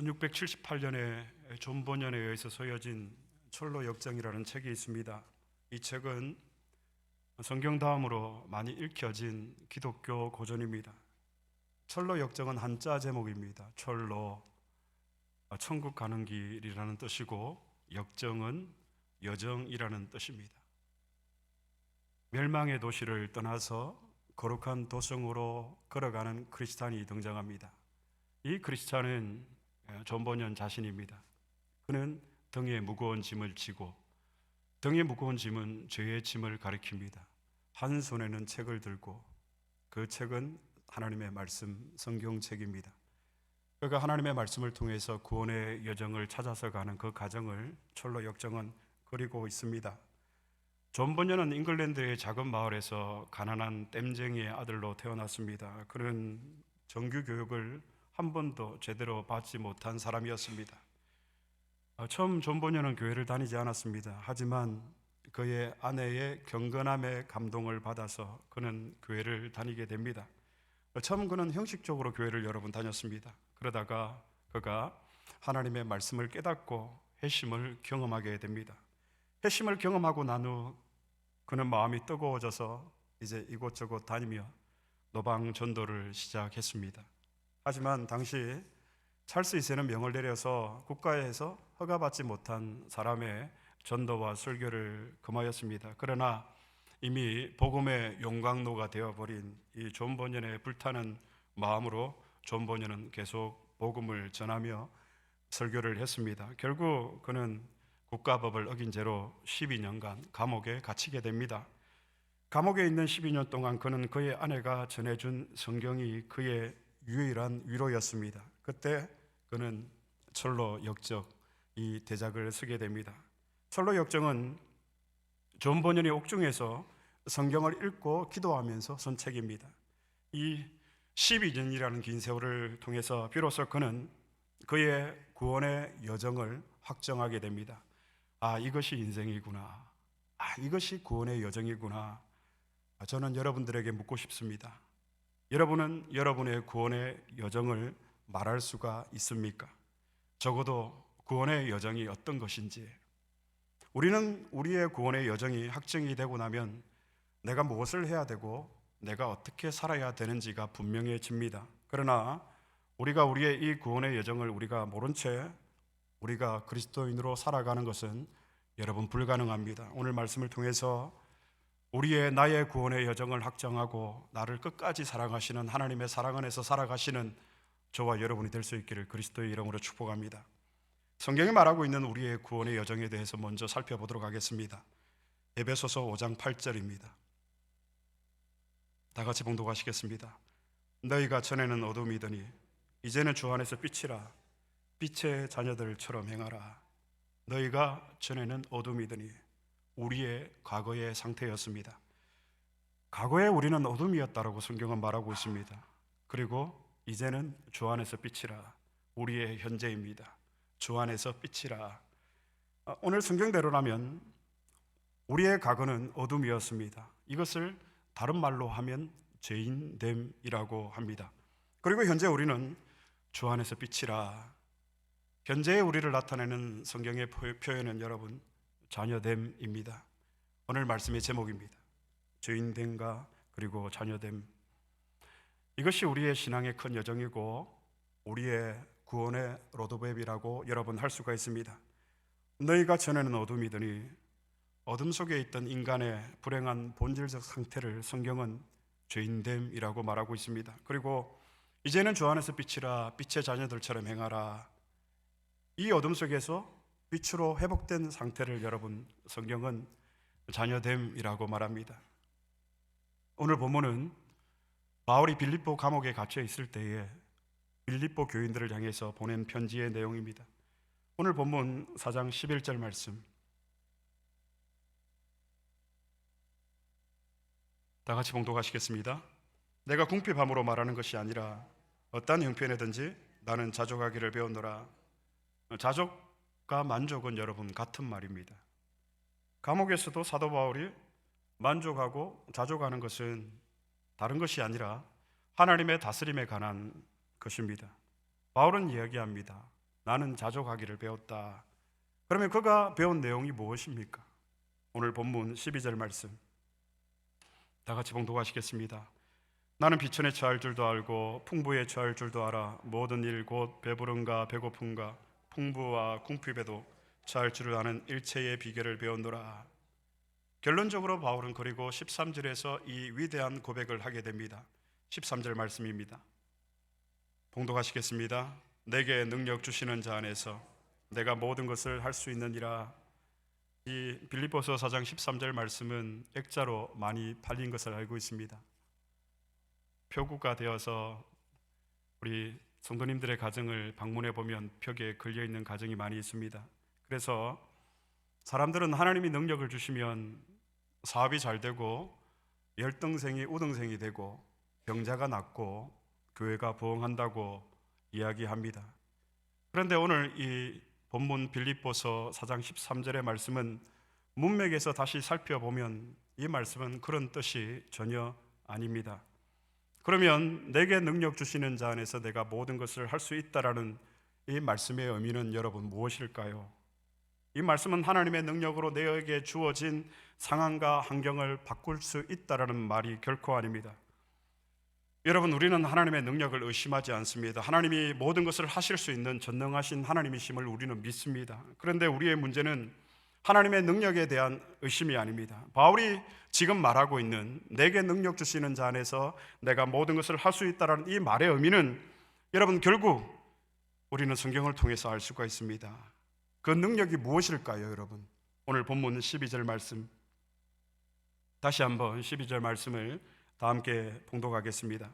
1678년에 존 번연에 의해서 쓰여진 철로 역정이라는 책이 있습니다. 이 책은 성경 다음으로 많이 읽혀진 기독교 고전입니다. 철로 역정은 한자 제목입니다. 철로, 천국 가는 길이라는 뜻이고, 역정은 여정이라는 뜻입니다. 멸망의 도시를 떠나서 거룩한 도성으로 걸어가는 크리스찬이 등장합니다. 이 크리스찬은 존 번연 자신입니다. 그는 등에 무거운 짐을 지고, 등에 무거운 짐은 죄의 짐을 가리킵니다. 한 손에는 책을 들고, 그 책은 하나님의 말씀, 성경책입니다. 그가 하나님의 말씀을 통해서 구원의 여정을 찾아서 가는 그 과정을 철로 역정은 그리고 있습니다. 존 번연은 잉글랜드의 작은 마을에서 가난한 땜쟁이의 아들로 태어났습니다. 그는 정규 교육을 한 번도 제대로 받지 못한 사람이었습니다. 처음 존 번연은 교회를 다니지 않았습니다. 하지만 그의 아내의 경건함에 감동을 받아서 그는 교회를 다니게 됩니다. 처음 그는 형식적으로 교회를 여러 번 다녔습니다. 그러다가 그가 하나님의 말씀을 깨닫고 회심을 경험하게 됩니다. 회심을 경험하고 난 후 그는 마음이 뜨거워져서 이제 이곳저곳 다니며 노방 전도를 시작했습니다. 하지만 당시 찰스 2세는 명을 내려서 국가에서 허가받지 못한 사람의 전도와 설교를 금하였습니다. 그러나 이미 복음의 용광로가 되어버린 이 존 번연의 불타는 마음으로 존 번연은 계속 복음을 전하며 설교를 했습니다. 결국 그는 국가법을 어긴 죄로 12년간 감옥에 갇히게 됩니다. 감옥에 있는 12년 동안 그는 그의 아내가 전해준 성경이 그의 유일한 위로였습니다. 그때 그는 철로 역정, 이 대작을 쓰게 됩니다. 철로 역정은 존 번연이 옥중에서 성경을 읽고 기도하면서 쓴 책입니다. 이 12년이라는 긴 세월을 통해서 비로소 그는 그의 구원의 여정을 확정하게 됩니다. 이것이 인생이구나. 이것이 구원의 여정이구나. 저는 여러분들에게 묻고 싶습니다. 여러분은 여러분의 구원의 여정을 말할 수가 있습니까? 적어도 구원의 여정이 어떤 것인지. 우리는 우리의 구원의 여정이 확정이 되고 나면 내가 무엇을 해야 되고 내가 어떻게 살아야 되는지가 분명해집니다. 그러나 우리가 우리의 이 구원의 여정을 우리가 모른 채 우리가 그리스도인으로 살아가는 것은 여러분 불가능합니다. 오늘 말씀을 통해서 나의 구원의 여정을 확정하고 나를 끝까지 사랑하시는 하나님의 사랑 안에서 살아가시는 저와 여러분이 될 수 있기를 그리스도의 이름으로 축복합니다. 성경이 말하고 있는 우리의 구원의 여정에 대해서 먼저 살펴보도록 하겠습니다. 에베소서 5장 8절입니다. 다 같이 봉독하시겠습니다. 너희가 전에는 어둠이더니 이제는 주 안에서 빛이라. 빛의 자녀들처럼 행하라. 너희가 전에는 어둠이더니 우리의 과거의 상태였습니다. 과거에 우리는 어둠이었다라고 성경은 말하고 있습니다. 그리고 이제는 주 안에서 빛이라. 우리의 현재입니다. 주 안에서 빛이라. 오늘 성경대로라면 우리의 과거는 어둠이었습니다. 이것을 다른 말로 하면 죄인됨이라고 합니다. 그리고 현재 우리는 주 안에서 빛이라. 현재의 우리를 나타내는 성경의 표현은 여러분 자녀됨입니다. 오늘 말씀의 제목입니다. 죄인됨과 그리고 자녀됨. 이것이 우리의 신앙의 큰 여정이고 우리의 구원의 로드맵이라고 여러분 할 수가 있습니다. 너희가 전에는 어둠이더니 어둠 속에 있던 인간의 불행한 본질적 상태를 성경은 죄인됨이라고 말하고 있습니다. 그리고 이제는 주 안에서 빛이라. 빛의 자녀들처럼 행하라. 이 어둠 속에서 빛으로 회복된 상태를 여러분 성경은 자녀됨이라고 말합니다. 오늘 본문은 바울이 빌립보 감옥에 갇혀 있을 때에 빌립보 교인들을 향해서 보낸 편지의 내용입니다. 오늘 본문 4장 11절 말씀 다 같이 봉독하시겠습니다. 내가 궁핍함으로 말하는 것이 아니라 어떠한 형편이든지 나는 자족하기를 배웠노라. 자족과 만족은 여러분 같은 말입니다. 감옥에서도 사도 바울이 만족하고 자족하는 것은 다른 것이 아니라 하나님의 다스림에 관한 것입니다. 바울은 이야기합니다. 나는 자족하기를 배웠다. 그러면 그가 배운 내용이 무엇입니까? 오늘 본문 12절 말씀 다 같이 봉독하시겠습니다. 나는 비천에 처할 줄도 알고 풍부에 처할 줄도 알아. 모든 일 곧 배부름과 배고픔과 풍부와 궁핍에도 처할 줄을 아는 일체의 비결을 배웠노라. 결론적으로 바울은 그리고 13절에서 이 위대한 고백을 하게 됩니다. 13절 말씀입니다. 봉독하시겠습니다. 내게 능력 주시는 자 안에서 내가 모든 것을 할 수 있느니라. 이 빌립보서 4장 13절 말씀은 액자로 많이 팔린 것을 알고 있습니다. 표구가 되어서 우리 성도님들의 가정을 방문해 보면 벽에 걸려 있는 가정이 많이 있습니다. 그래서 사람들은 하나님이 능력을 주시면 사업이 잘 되고 열등생이 우등생이 되고 병자가 낫고 교회가 부흥한다고 이야기합니다. 그런데 오늘 이 본문 빌립보서 4장 13절의 말씀은 문맥에서 다시 살펴보면 이 말씀은 그런 뜻이 전혀 아닙니다. 그러면 내게 능력 주시는 자 안에서 내가 모든 것을 할 수 있다라는 이 말씀의 의미는 여러분 무엇일까요? 이 말씀은 하나님의 능력으로 내게 주어진 상황과 환경을 바꿀 수 있다라는 말이 결코 아닙니다. 여러분, 우리는 하나님의 능력을 의심하지 않습니다. 하나님이 모든 것을 하실 수 있는 전능하신 하나님이심을 우리는 믿습니다. 그런데 우리의 문제는 하나님의 능력에 대한 의심이 아닙니다. 바울이 지금 말하고 있는 내게 능력 주시는 자 안에서 내가 모든 것을 할 수 있다는 이 말의 의미는 여러분 결국 우리는 성경을 통해서 알 수가 있습니다. 그 능력이 무엇일까요, 여러분? 오늘 본문 12절 말씀 다시 한번 12절 말씀을 다 함께 봉독하겠습니다.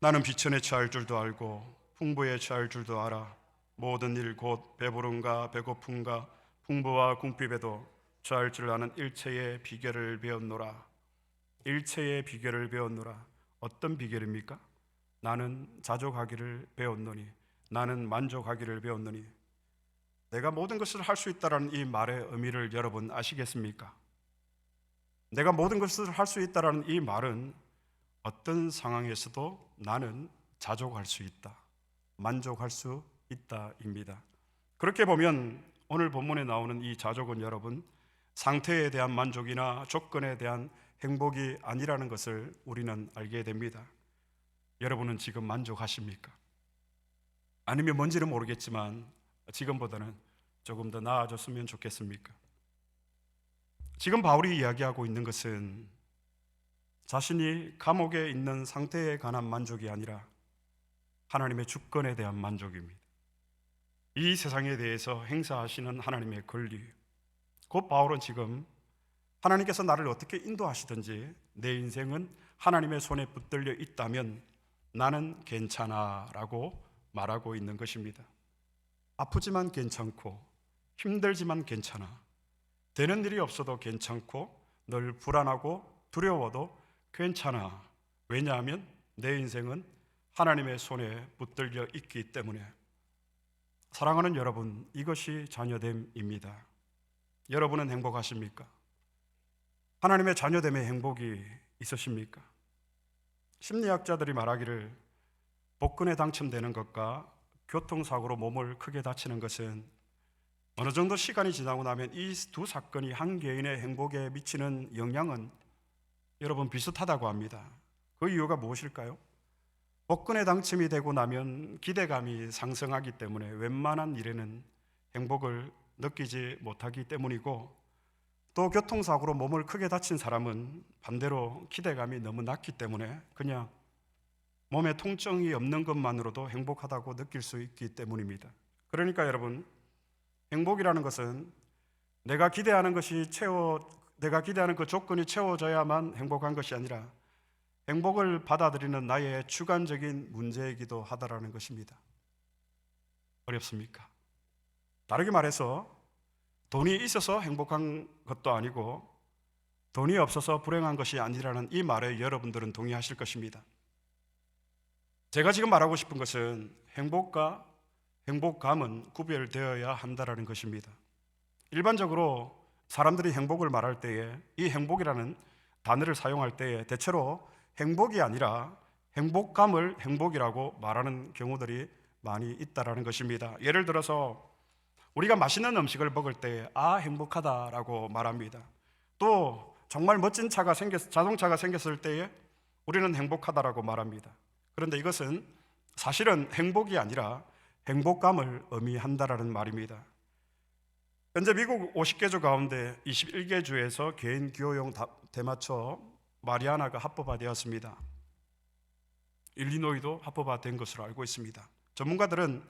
나는 비천에 처할 줄도 알고 풍부에 처할 줄도 알아. 모든 일 곧 배부름과 배고픔과 풍부와 궁핍에도 처할 줄 아는 일체의 비결을 배웠노라. 일체의 비결을 배웠노라. 어떤 비결입니까? 나는 자족하기를 배웠노니, 나는 만족하기를 배웠노니. 내가 모든 것을 할 수 있다는 이 말의 의미를 여러분 아시겠습니까? 내가 모든 것을 할 수 있다는 이 말은 어떤 상황에서도 나는 자족할 수 있다, 만족할 수 있다입니다. 그렇게 보면 오늘 본문에 나오는 이 자족은 여러분 상태에 대한 만족이나 조건에 대한 행복이 아니라는 것을 우리는 알게 됩니다. 여러분은 지금 만족하십니까? 아니면 뭔지는 모르겠지만 지금보다는 조금 더 나아졌으면 좋겠습니까? 지금 바울이 이야기하고 있는 것은 자신이 감옥에 있는 상태에 관한 만족이 아니라 하나님의 주권에 대한 만족입니다. 이 세상에 대해서 행사하시는 하나님의 권리, 곧 바울은 지금 하나님께서 나를 어떻게 인도하시든지 내 인생은 하나님의 손에 붙들려 있다면 나는 괜찮아 라고 말하고 있는 것입니다. 아프지만 괜찮고 힘들지만 괜찮아, 되는 일이 없어도 괜찮고 늘 불안하고 두려워도 괜찮아. 왜냐하면 내 인생은 하나님의 손에 붙들려 있기 때문에. 사랑하는 여러분, 이것이 자녀됨입니다. 여러분은 행복하십니까? 하나님의 자녀됨의 행복이 있으십니까? 심리학자들이 말하기를 복권에 당첨되는 것과 교통사고로 몸을 크게 다치는 것은 어느 정도 시간이 지나고 나면 이 두 사건이 한 개인의 행복에 미치는 영향은 여러분 비슷하다고 합니다. 그 이유가 무엇일까요? 복권에 당첨이 되고 나면 기대감이 상승하기 때문에 웬만한 일에는 행복을 느끼지 못하기 때문이고, 또 교통사고로 몸을 크게 다친 사람은 반대로 기대감이 너무 낮기 때문에 그냥 몸에 통증이 없는 것만으로도 행복하다고 느낄 수 있기 때문입니다. 그러니까 여러분, 행복이라는 것은 내가 기대하는 그 조건이 채워져야만 행복한 것이 아니라 행복을 받아들이는 나의 주관적인 문제이기도 하다라는 것입니다. 어렵습니까? 다르게 말해서 돈이 있어서 행복한 것도 아니고 돈이 없어서 불행한 것이 아니라는 이 말에 여러분들은 동의하실 것입니다. 제가 지금 말하고 싶은 것은 행복과 행복감은 구별되어야 한다는 것입니다. 일반적으로 사람들이 행복을 말할 때에 이 행복이라는 단어를 사용할 때에 대체로 행복이 아니라 행복감을 행복이라고 말하는 경우들이 많이 있다라는 것입니다. 예를 들어서 우리가 맛있는 음식을 먹을 때 행복하다라고 말합니다. 또 정말 멋진 자동차가 생겼을 때에 우리는 행복하다라고 말합니다. 그런데 이것은 사실은 행복이 아니라 행복감을 의미한다라는 말입니다. 현재 미국 50개 주 가운데 21개 주에서 개인 기호용 대마초 마리아나가 합법화되었습니다. 일리노이도 합법화된 것으로 알고 있습니다. 전문가들은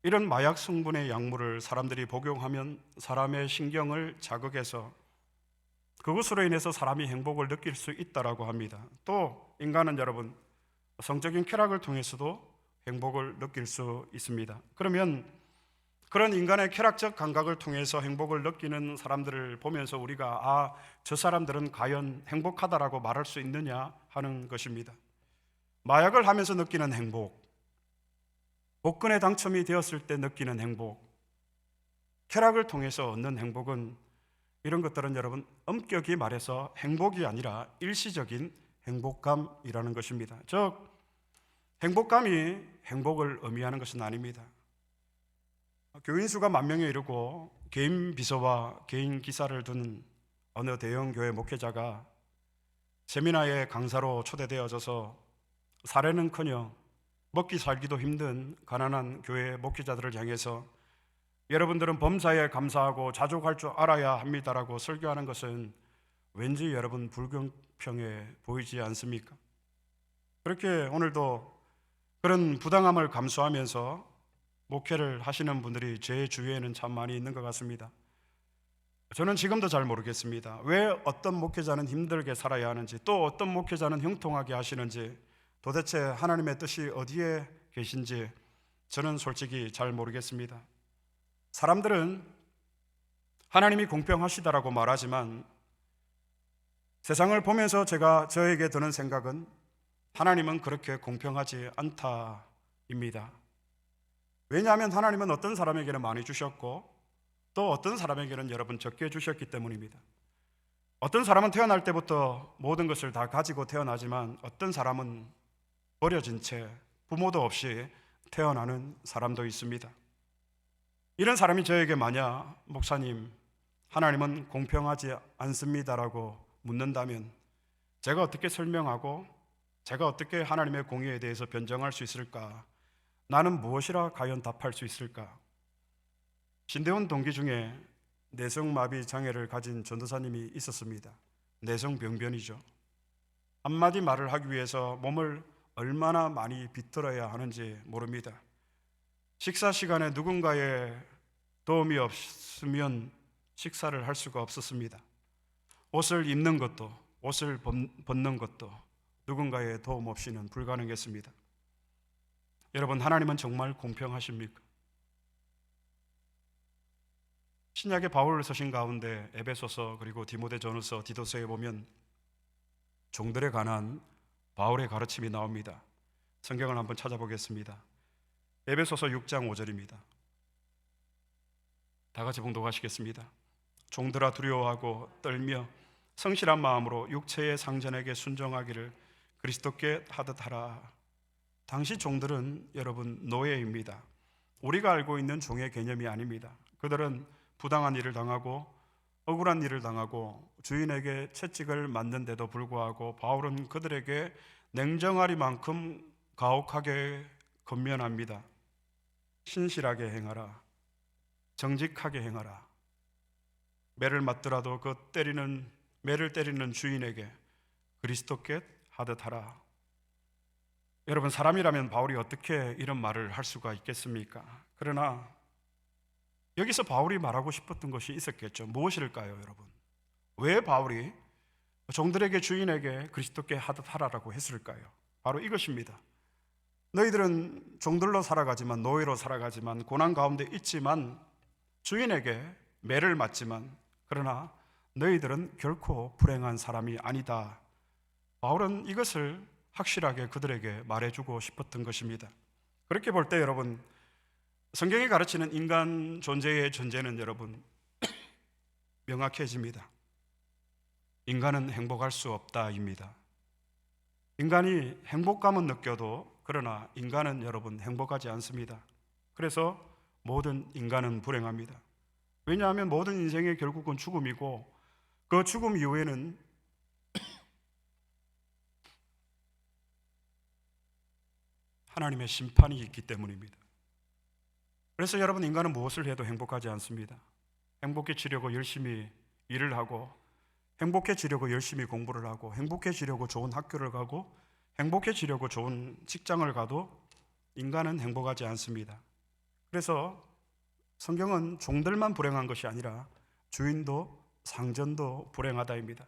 이런 마약 성분의 약물을 사람들이 복용하면 사람의 신경을 자극해서 그것으로 인해서 사람이 행복을 느낄 수 있다라고 합니다. 또 인간은 여러분 성적인 쾌락을 통해서도 행복을 느낄 수 있습니다. 그러면 그런 인간의 쾌락적 감각을 통해서 행복을 느끼는 사람들을 보면서 우리가 저 사람들은 과연 행복하다라고 말할 수 있느냐 하는 것입니다. 마약을 하면서 느끼는 행복, 복권에 당첨이 되었을 때 느끼는 행복, 쾌락을 통해서 얻는 행복은 이런 것들은 여러분 엄격히 말해서 행복이 아니라 일시적인 행복감이라는 것입니다. 즉 행복감이 행복을 의미하는 것은 아닙니다. 교인 수가 10,000명에 이르고 개인 비서와 개인 기사를 둔 어느 대형 교회 목회자가 세미나에 강사로 초대되어져서 사례는커녕 먹기 살기도 힘든 가난한 교회 목회자들을 향해서 여러분들은 범사에 감사하고 자족할 줄 알아야 합니다라고 설교하는 것은 왠지 여러분 불공평해 보이지 않습니까? 그렇게 오늘도 그런 부당함을 감수하면서 목회를 하시는 분들이 제 주위에는 참 많이 있는 것 같습니다. 저는 지금도 잘 모르겠습니다. 왜 어떤 목회자는 힘들게 살아야 하는지, 또 어떤 목회자는 형통하게 하시는지, 도대체 하나님의 뜻이 어디에 계신지 저는 솔직히 잘 모르겠습니다. 사람들은 하나님이 공평하시다라고 말하지만 세상을 보면서 저에게 드는 생각은 하나님은 그렇게 공평하지 않다입니다. 왜냐하면 하나님은 어떤 사람에게는 많이 주셨고 또 어떤 사람에게는 여러분 적게 주셨기 때문입니다. 어떤 사람은 태어날 때부터 모든 것을 다 가지고 태어나지만 어떤 사람은 버려진 채 부모도 없이 태어나는 사람도 있습니다. 이런 사람이 저에게 만약 목사님 하나님은 공평하지 않습니다라고 묻는다면 제가 어떻게 설명하고 제가 어떻게 하나님의 공의에 대해서 변정할 수 있을까? 나는 무엇이라 과연 답할 수 있을까? 신대원 동기 중에 내성마비 장애를 가진 전도사님이 있었습니다. 내성병변이죠. 한마디 말을 하기 위해서 몸을 얼마나 많이 비틀어야 하는지 모릅니다. 식사 시간에 누군가의 도움이 없으면 식사를 할 수가 없었습니다. 옷을 입는 것도 옷을 벗는 것도 누군가의 도움 없이는 불가능했습니다. 여러분 하나님은 정말 공평하십니까? 신약의 바울 서신 가운데 에베소서 그리고 디모데전서 디도서에 보면 종들에 관한 바울의 가르침이 나옵니다. 성경을 한번 찾아보겠습니다. 에베소서 6장 5절입니다. 다 같이 봉독하시겠습니다. 종들아 두려워하고 떨며 성실한 마음으로 육체의 상전에게 순종하기를 그리스도께 하듯 하라. 당시 종들은 여러분 노예입니다. 우리가 알고 있는 종의 개념이 아닙니다. 그들은 부당한 일을 당하고 억울한 일을 당하고 주인에게 채찍을 맞는데도 불구하고 바울은 그들에게 냉정하리만큼 가혹하게 권면합니다. 신실하게 행하라. 정직하게 행하라. 매를 맞더라도 매를 때리는 주인에게 그리스도께 하듯 하라. 여러분 사람이라면 바울이 어떻게 이런 말을 할 수가 있겠습니까? 그러나 여기서 바울이 말하고 싶었던 것이 있었겠죠. 무엇일까요, 여러분? 왜 바울이 종들에게 주인에게 그리스도께 하듯 하라라고 했을까요? 바로 이것입니다. 너희들은 종들로 살아가지만 노예로 살아가지만 고난 가운데 있지만 주인에게 매를 맞지만 그러나 너희들은 결코 불행한 사람이 아니다. 바울은 이것을 확실하게 그들에게 말해주고 싶었던 것입니다. 그렇게 볼 때 여러분 성경이 가르치는 인간 존재의 전제는 여러분 명확해집니다. 인간은 행복할 수 없다입니다. 인간이 행복감은 느껴도 그러나 인간은 여러분 행복하지 않습니다. 그래서 모든 인간은 불행합니다. 왜냐하면 모든 인생의 결국은 죽음이고 그 죽음 이후에는 하나님의 심판이 있기 때문입니다. 그래서 여러분, 인간은 무엇을 해도 행복하지 않습니다. 행복해지려고 열심히 일을 하고, 행복해지려고 열심히 공부를 하고, 행복해지려고 좋은 학교를 가고, 행복해지려고 좋은 직장을 가도 인간은 행복하지 않습니다. 그래서 성경은 종들만 불행한 것이 아니라 주인도 상전도 불행하다입니다.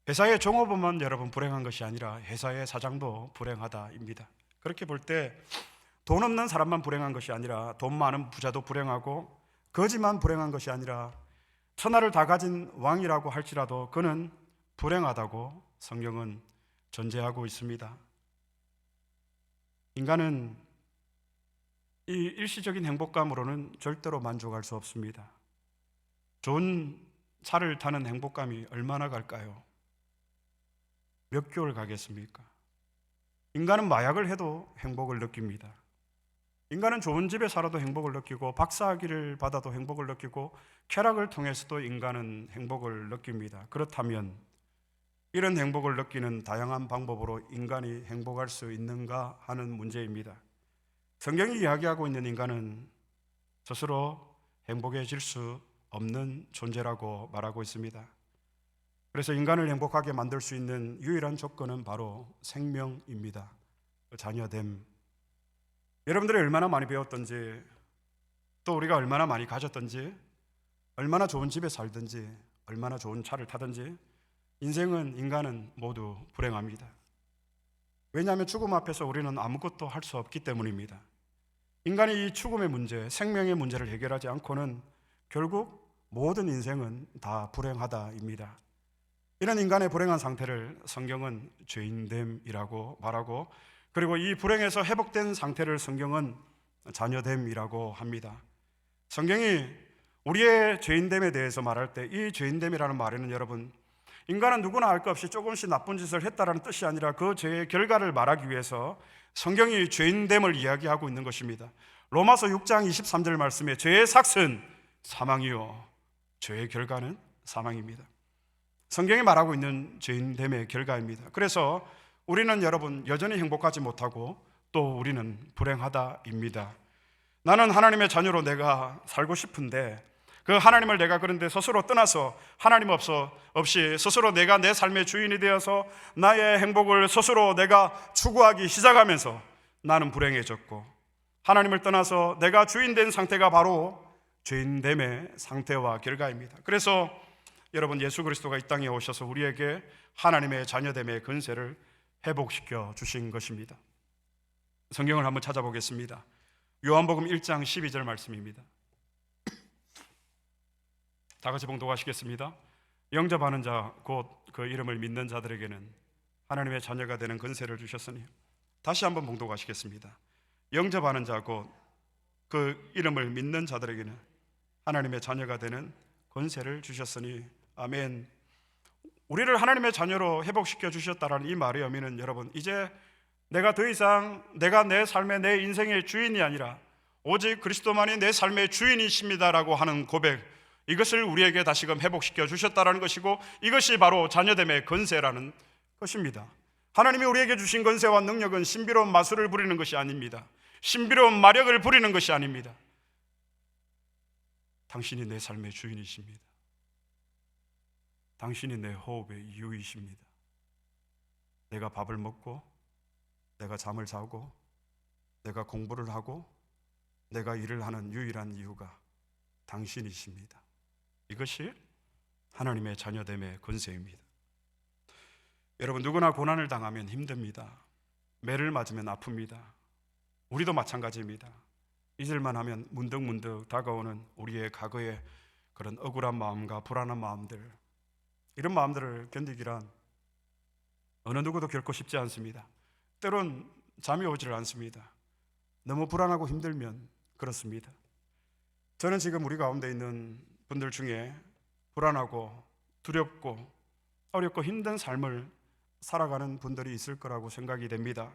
회사의 종업원만 여러분 불행한 것이 아니라 회사의 사장도 불행하다입니다. 그렇게 볼 때 돈 없는 사람만 불행한 것이 아니라 돈 많은 부자도 불행하고, 거지만 불행한 것이 아니라 천하를 다 가진 왕이라고 할지라도 그는 불행하다고 성경은 전제하고 있습니다. 인간은 이 일시적인 행복감으로는 절대로 만족할 수 없습니다. 좋은 차를 타는 행복감이 얼마나 갈까요? 몇 개월 가겠습니까? 인간은 마약을 해도 행복을 느낍니다. 인간은 좋은 집에 살아도 행복을 느끼고, 박사학위를 받아도 행복을 느끼고, 쾌락을 통해서도 인간은 행복을 느낍니다. 그렇다면 이런 행복을 느끼는 다양한 방법으로 인간이 행복할 수 있는가 하는 문제입니다. 성경이 이야기하고 있는 인간은 스스로 행복해질 수 없는 존재라고 말하고 있습니다. 그래서 인간을 행복하게 만들 수 있는 유일한 조건은 바로 생명입니다. 자녀됨. 여러분들이 얼마나 많이 배웠던지, 또 우리가 얼마나 많이 가졌던지, 얼마나 좋은 집에 살든지, 얼마나 좋은 차를 타든지 인간은 모두 불행합니다. 왜냐하면 죽음 앞에서 우리는 아무것도 할 수 없기 때문입니다. 인간이 이 죽음의 문제, 생명의 문제를 해결하지 않고는 결국 모든 인생은 다 불행하다입니다. 이런 인간의 불행한 상태를 성경은 죄인됨이라고 말하고, 그리고 이 불행에서 회복된 상태를 성경은 자녀됨이라고 합니다. 성경이 우리의 죄인됨에 대해서 말할 때 이 죄인됨이라는 말에는 여러분, 인간은 누구나 알 것 없이 조금씩 나쁜 짓을 했다라는 뜻이 아니라 그 죄의 결과를 말하기 위해서 성경이 죄인됨을 이야기하고 있는 것입니다. 로마서 6장 23절 말씀에 죄의 삭은 사망이요 죄의 결과는 사망입니다. 성경이 말하고 있는 죄인됨의 결과입니다. 그래서 우리는 여러분 여전히 행복하지 못하고 또 우리는 불행하다입니다. 나는 하나님의 자녀로 내가 살고 싶은데 그 하나님을 내가 그런데 스스로 떠나서 하나님 없이 스스로 내가 내 삶의 주인이 되어서 나의 행복을 스스로 내가 추구하기 시작하면서 나는 불행해졌고, 하나님을 떠나서 내가 주인 된 상태가 바로 죄인됨의 상태와 결과입니다. 그래서 여러분, 예수 그리스도가 이 땅에 오셔서 우리에게 하나님의 자녀됨의 권세를 회복시켜 주신 것입니다. 성경을 한번 찾아보겠습니다. 요한복음 1장 12절 말씀입니다. 다 같이 봉독하시겠습니다. 영접하는 자 곧 그 이름을 믿는 자들에게는 하나님의 자녀가 되는 권세를 주셨으니. 다시 한번 봉독하시겠습니다. 영접하는 자 곧 그 이름을 믿는 자들에게는 하나님의 자녀가 되는 권세를 주셨으니. 아멘. 우리를 하나님의 자녀로 회복시켜 주셨다라는 이 말의 의미는 여러분, 이제 내가 더 이상 내가 내 삶의 내 인생의 주인이 아니라 오직 그리스도만이 내 삶의 주인이십니다라고 하는 고백, 이것을 우리에게 다시금 회복시켜 주셨다라는 것이고, 이것이 바로 자녀됨의 권세라는 것입니다. 하나님이 우리에게 주신 권세와 능력은 신비로운 마술을 부리는 것이 아닙니다. 신비로운 마력을 부리는 것이 아닙니다. 당신이 내 삶의 주인이십니다. 당신이 내 호흡의 이유이십니다. 내가 밥을 먹고, 내가 잠을 자고, 내가 공부를 하고, 내가 일을 하는 유일한 이유가 당신이십니다. 이것이 하나님의 자녀됨의 권세입니다. 여러분, 누구나 고난을 당하면 힘듭니다. 매를 맞으면 아픕니다. 우리도 마찬가지입니다. 잊을만 하면 문득문득 다가오는 우리의 과거의 그런 억울한 마음과 불안한 마음들, 이런 마음들을 견디기란 어느 누구도 결코 쉽지 않습니다. 때론 잠이 오지를 않습니다. 너무 불안하고 힘들면 그렇습니다. 저는 지금 우리 가운데 있는 분들 중에 불안하고 두렵고 어렵고 힘든 삶을 살아가는 분들이 있을 거라고 생각이 됩니다.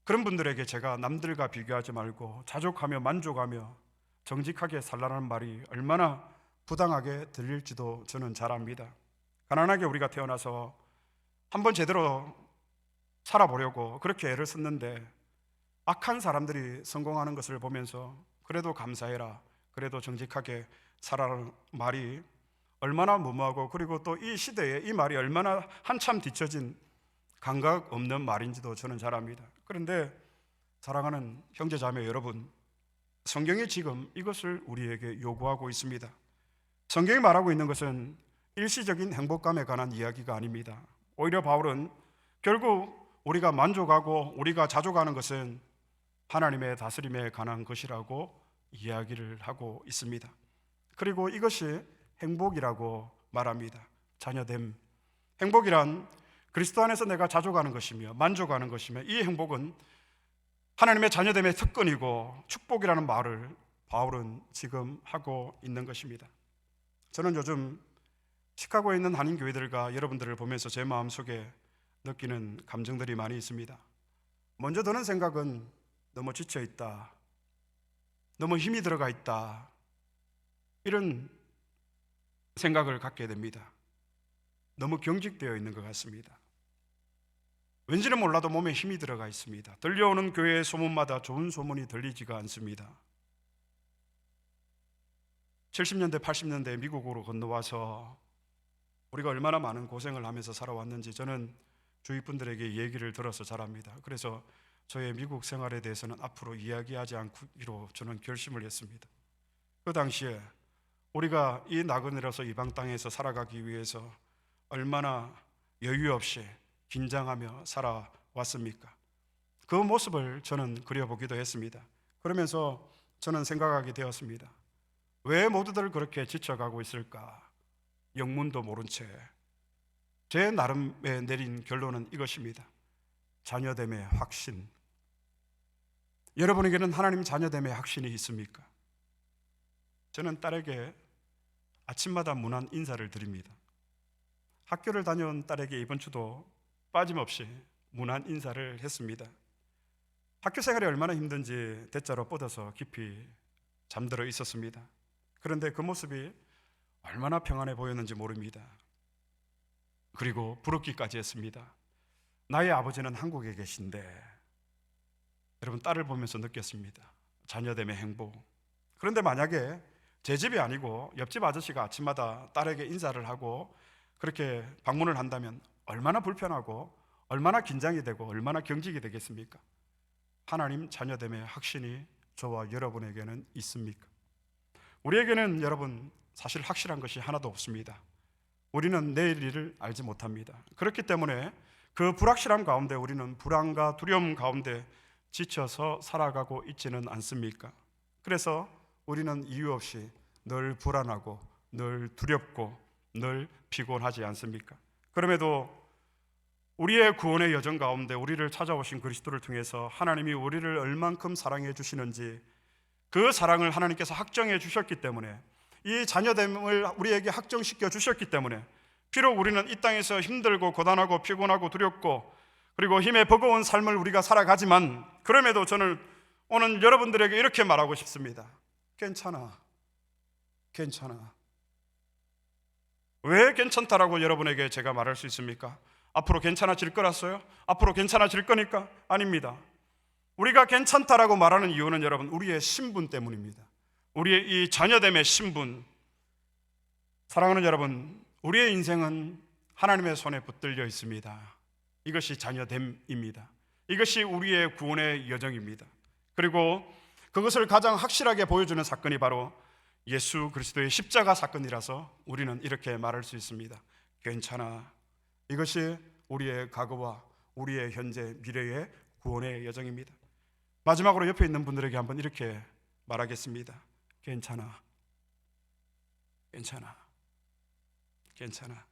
그런 분들에게 제가 남들과 비교하지 말고 자족하며 만족하며 정직하게 살라는 말이 얼마나 부당하게 들릴지도 저는 잘 압니다. 가난하게 우리가 태어나서 한번 제대로 살아보려고 그렇게 애를 썼는데 악한 사람들이 성공하는 것을 보면서 그래도 감사해라, 그래도 정직하게 살아라는 말이 얼마나 무모하고, 그리고 또 이 시대에 이 말이 얼마나 한참 뒤처진 감각 없는 말인지도 저는 잘 압니다. 그런데 사랑하는 형제자매 여러분, 성경이 지금 이것을 우리에게 요구하고 있습니다. 성경이 말하고 있는 것은 일시적인 행복감에 관한 이야기가 아닙니다. 오히려 바울은 결국 우리가 만족하고 우리가 자족하는 것은 하나님의 다스림에 관한 것이라고 이야기를 하고 있습니다. 그리고 이것이 행복이라고 말합니다. 자녀됨. 행복이란 그리스도 안에서 내가 자족하는 것이며 만족하는 것이며, 이 행복은 하나님의 자녀됨의 특권이고 축복이라는 말을 바울은 지금 하고 있는 것입니다. 저는 요즘 시카고에 있는 한인교회들과 여러분들을 보면서 제 마음속에 느끼는 감정들이 많이 있습니다. 먼저 드는 생각은 너무 지쳐 있다, 너무 힘이 들어가 있다, 이런 생각을 갖게 됩니다. 너무 경직되어 있는 것 같습니다. 왠지는 몰라도 몸에 힘이 들어가 있습니다. 들려오는 교회의 소문마다 좋은 소문이 들리지가 않습니다. 70년대 80년대 미국으로 건너와서 우리가 얼마나 많은 고생을 하면서 살아왔는지 저는 주위 분들에게 얘기를 들어서 잘 압니다. 그래서 저의 미국 생활에 대해서는 앞으로 이야기하지 않기로 저는 결심을 했습니다. 그 당시에 우리가 이 나그네로서 이방 땅에서 살아가기 위해서 얼마나 여유 없이 긴장하며 살아왔습니까? 그 모습을 저는 그려보기도 했습니다. 그러면서 저는 생각하게 되었습니다. 왜 모두들 그렇게 지쳐가고 있을까? 영문도 모른 채 제 나름에 내린 결론은 이것입니다. 자녀됨의 확신. 여러분에게는 하나님 자녀됨의 확신이 있습니까? 저는 딸에게 아침마다 문안 인사를 드립니다. 학교를 다녀온 딸에게 이번 주도 빠짐없이 문안 인사를 했습니다. 학교 생활이 얼마나 힘든지 대자로 뻗어서 깊이 잠들어 있었습니다. 그런데 그 모습이 얼마나 평안해 보였는지 모릅니다. 그리고 부럽기까지 했습니다. 나의 아버지는 한국에 계신데, 여러분, 딸을 보면서 느꼈습니다. 자녀됨의 행복. 그런데 만약에 제 집이 아니고 옆집 아저씨가 아침마다 딸에게 인사를 하고 그렇게 방문을 한다면 얼마나 불편하고 얼마나 긴장이 되고 얼마나 경직이 되겠습니까? 하나님 자녀됨의 확신이 저와 여러분에게는 있습니까? 우리에게는 여러분 사실 확실한 것이 하나도 없습니다. 우리는 내일 일을 알지 못합니다. 그렇기 때문에 그 불확실함 가운데 우리는 불안과 두려움 가운데 지쳐서 살아가고 있지는 않습니까? 그래서 우리는 이유 없이 늘 불안하고 늘 두렵고 늘 피곤하지 않습니까? 그럼에도 우리의 구원의 여정 가운데 우리를 찾아오신 그리스도를 통해서 하나님이 우리를 얼만큼 사랑해 주시는지, 그 사랑을 하나님께서 확정해 주셨기 때문에, 이 자녀됨을 우리에게 확정시켜 주셨기 때문에, 비록 우리는 이 땅에서 힘들고 고단하고 피곤하고 두렵고 그리고 힘에 버거운 삶을 우리가 살아가지만, 그럼에도 저는 오늘 여러분들에게 이렇게 말하고 싶습니다. 괜찮아. 괜찮아. 왜 괜찮다라고 여러분에게 제가 말할 수 있습니까? 앞으로 괜찮아질 거라서요? 앞으로 괜찮아질 거니까? 아닙니다. 우리가 괜찮다라고 말하는 이유는 여러분, 우리의 신분 때문입니다. 우리의 이 자녀됨의 신분. 사랑하는 여러분, 우리의 인생은 하나님의 손에 붙들려 있습니다. 이것이 자녀됨입니다. 이것이 우리의 구원의 여정입니다. 그리고 그것을 가장 확실하게 보여주는 사건이 바로 예수 그리스도의 십자가 사건이라서 우리는 이렇게 말할 수 있습니다. 괜찮아. 이것이 우리의 과거와 우리의 현재, 미래의 구원의 여정입니다. 마지막으로 옆에 있는 분들에게 한번 이렇게 말하겠습니다. 괜찮아. 괜찮아. 괜찮아.